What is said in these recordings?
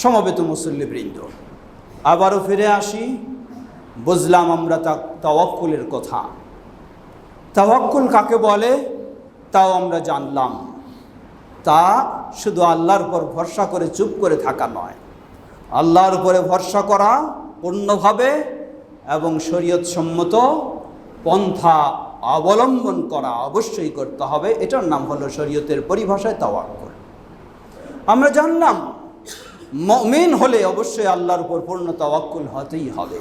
সমবেত মুসল্লিবৃন্দ, আবারও ফিরে আসি। বুঝলাম আমরা তাওয়াক্কুলের কথা। তাওয়াক্কুল কাকে বলে তাও আমরা জানলাম। তা শুধু আল্লাহর উপর ভরসা করে চুপ করে থাকা নয়, আল্লাহর উপরে ভরসা করা পূর্ণভাবে এবং শরীয়ত সম্মত পন্থা অবলম্বন করা অবশ্যই করতে হবে। এটার নাম হলো শরীয়তের পরিভাষায় তাওয়াক্কুল। আমরা জানলাম মুমিন হলে অবশ্যই আল্লাহর উপর পূর্ণ তাওয়াক্কুল হতেই হবে।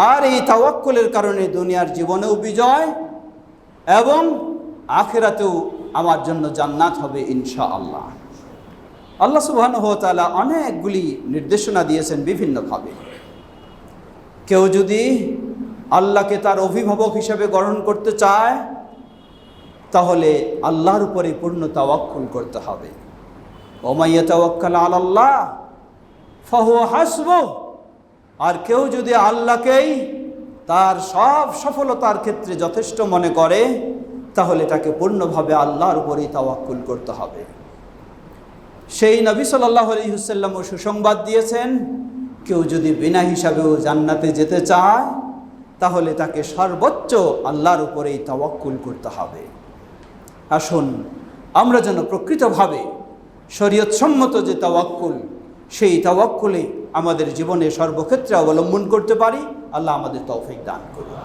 আর এই তাওয়াক্কুলের কারণে দুনিয়ার জীবনেও বিজয় এবং আখিরাতেও আমার জন্য জান্নাত হবে ইনশাআল্লাহ। আল্লাহ সুবহানাহু ওয়া তাআলা অনেকগুলি নির্দেশনা দিয়েছেন বিভিন্নভাবে। কেউ যদি আল্লাহকে তার অভিভাবক হিসেবে গ্রহণ করতে চায় তাহলে আল্লাহর উপরে পূর্ণ তাওয়াক্কুল করতে হবে। ওয়া মান ইয়াতাওয়াক্কাল আলাল্লাহ ফাহুয়া হাসবুহ। আর কেউ যদি আল্লাহকেই তার সব সফলতার ক্ষেত্রে যথেষ্ট মনে করে তাহলে তাকে পূর্ণভাবে আল্লাহর উপরেই তাওয়াক্কুল করতে হবে। সেই নবী সাল্লাল্লাহু আলাইহি ওয়াসাল্লাম সুসংবাদ দিয়েছেন, কেউ যদি বিনা হিসাবেও জান্নাতে যেতে চায় তাহলে তাকে সর্বোচ্চ আল্লাহর উপরেই তাওয়াক্কুল করতে হবে। আসুন আমরা যেন প্রকৃতভাবে শরীয়ত সম্মত যে তাওয়াক্কুল, সেই তাওয়াক্কুলে আমাদের জীবনে সর্বক্ষেত্রে অবলম্বন করতে পারি। আল্লাহ আমাদের তৌফিক দান করুন।